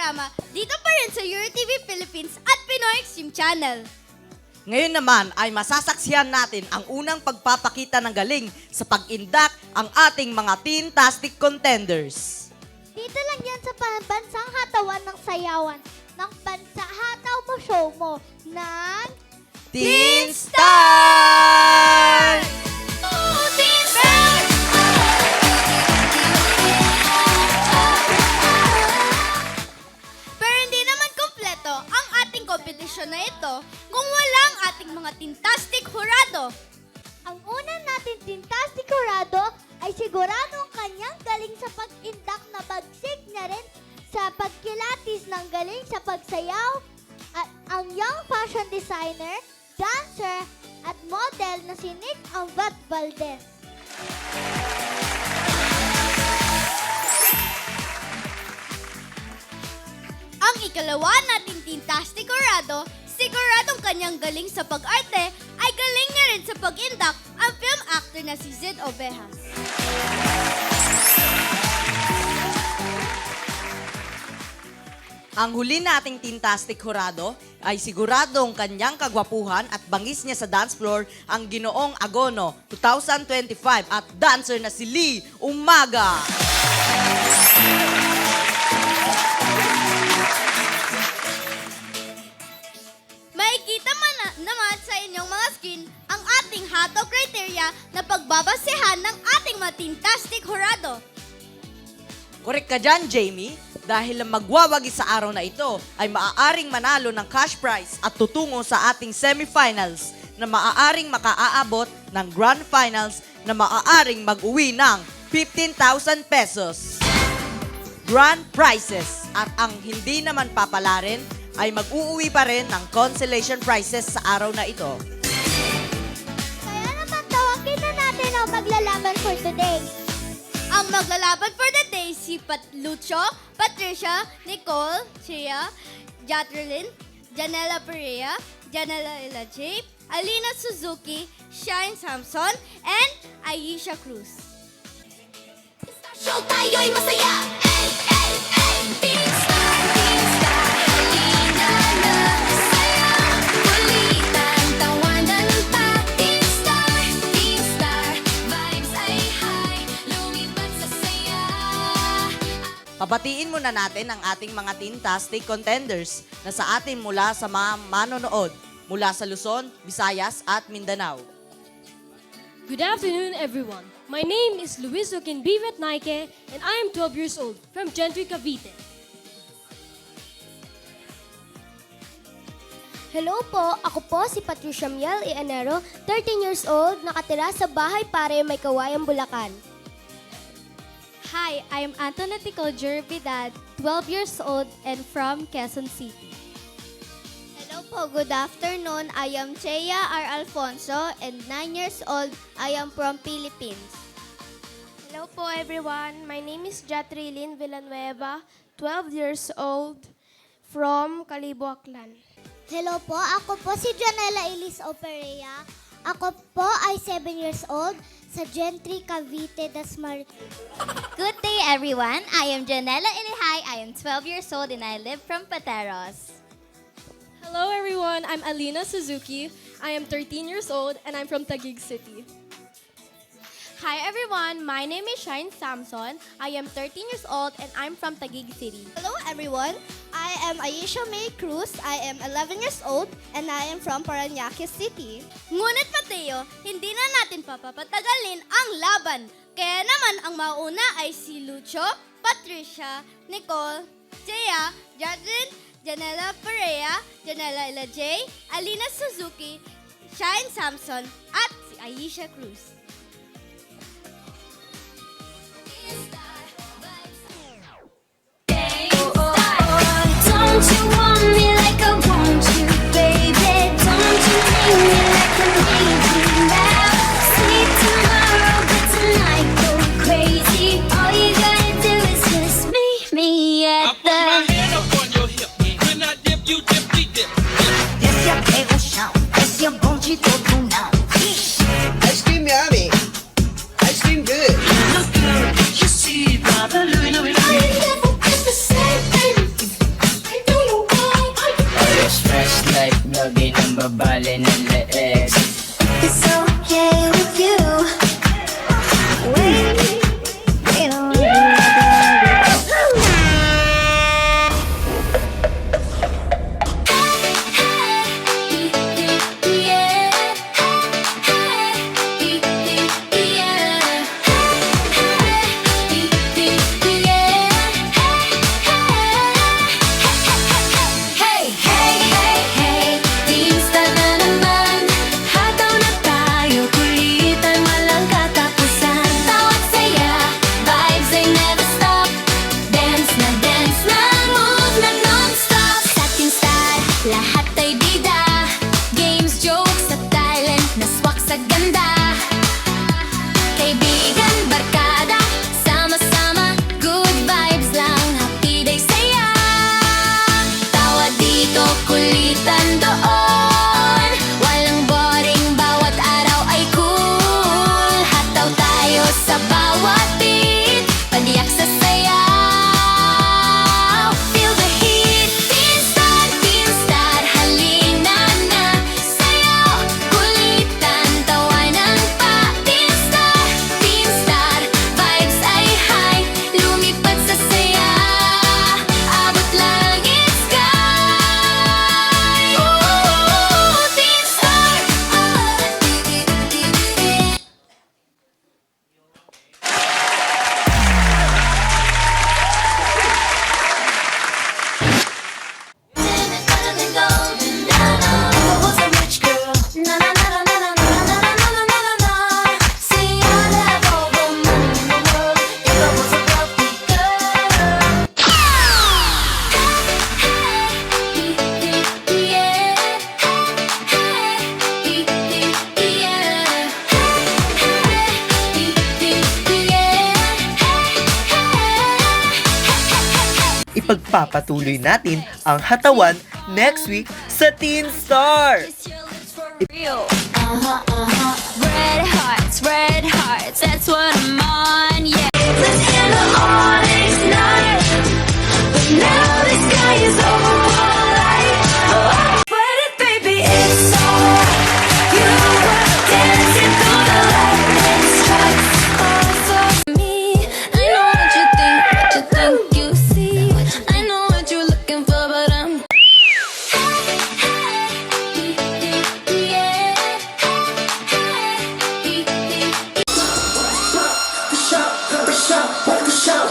programa dito pa rin sa EuroTV Philippines at Pinoy Extreme Channel. Ngayon naman ay masasaksihan natin ang unang pagpapakita ng galing sa pag-indak ang ating mga Teen-tastic contenders. Dito lang yan sa Pambansang Hatawan ng Sayawan ng Bansa Hataw Mo Show Mo ng Teen Star! Pero hindi naman kompleto ang ating kompetisyon na ito kung wala ang ating mga Teen-tastic hurado. Ang una natin Teen-tastic Jurado ay siguradong kanyang galing sa pag-indak na bagsik niya rin sa pagkilatis ng galing sa pagsayaw at ang young fashion designer, dancer at model na si Nick Ambat Valdez. Ang ikalawa nating Teen-tastic hurado, siguradong kanyang galing sa pag-arte ay galing niya rin sa pag-indak ang film actor na si Zed Ovejas. Ang huli nating Teen-tastic hurado ay siguradong kanyang kagwapuhan at bangis niya sa dance floor ang Ginoong Agono 2025 at dancer na si Lee Umaga. Makikita naman sa inyong mga screen ang ating hataw criteria na pagbabasehan ng ating mga Teen-tastic hurado. Korek ka dyan, Jamie. Dahil ang magwawagi sa araw na ito ay maaaring manalo ng cash prize at tutungo sa ating semifinals na maaaring makaaabot ng grand finals na maaaring mag-uwi ng 15,000 pesos. Grand prizes at ang hindi naman papalarin ay mag-uuwi pa rin ng consolation prizes sa araw na ito. Kaya naman tawagin na natin ang maglalaban for today. Ang maglalaban for the day si Lucho, Patricia, Nicole, Chia, Jatrilyn, Janela Perea, Janela Elaje, Alina Suzuki, Shine Samson, and Aisha Cruz. Show tayo'y masaya. Ay, ay, ay. Teen Star, halina na. Saya, kulitan, tawanan pa. Teen Star, vibes ay high. Lumipat sa saya. Pabatiin muna natin ang ating mga Teen-tastic contenders na sa atin mula sa mga manonood mula sa Luzon, Visayas at Mindanao. Good afternoon, everyone. My name is Luis Joaquin Bivet Naike, and I am 12 years old from Gentry, Cavite. Hello po, ako po si Patricia Miel Ianero, 13 years old, nakatira sa Bahay Pare, May Kawayan, Bulacan. Hi, I'm Antoinette Jervidad, 12 years old and from Quezon City. Hello po, good afternoon. I am Chea R. Alfonso and 9 years old. I am from Philippines. Hello po everyone. My name is Jatrilyn Villanueva, 12 years old, from Calibo, Aklan. Hello po, ako po si Janela Elise Operea. Ako po ay 7 years old sa Gentry, Cavite, Dasmariñas. Good day, everyone. I am Janela Ilihay. I am 12 years old and I live from Pateros. Hello, everyone. I'm Alina Suzuki. I am 13 years old, and I'm from Taguig City. Hi everyone. My name is Shine Samson. I am 13 years old and I'm from Taguig City. Hello everyone, I am Aisha May Cruz. I am 11 years old and I am from Parañaque City. Ngunit Mateo, hindi na natin papapatagalin ang laban. Kaya naman ang mauna ay si Lucho, Patricia, Nicole, Chea, Jadrin, Janela Perea, Janela Elaje, Alina Suzuki, Shine Samson, at si Aisha Cruz. Don't you want me like I want you, baby? Don't you need me like I need you now? Sleep tomorrow, but tonight go crazy. All you gotta do is just meet me I at put my the. hand up on your hip. When I dip, you dip, we dip. Desce a pega o chão, desce a bonde todo não. Ice cream yummy. ipagpapatuloy natin ang hatawan next week sa Teen Star. Red hearts, that's what I'm on, yeah. Let's end the onyx night, but now the sky is alright. But it, baby, it's alright. You were dancing through the lightning strikes. All for me. I know what you think you see. I know what you're looking for, but I'm. Shout,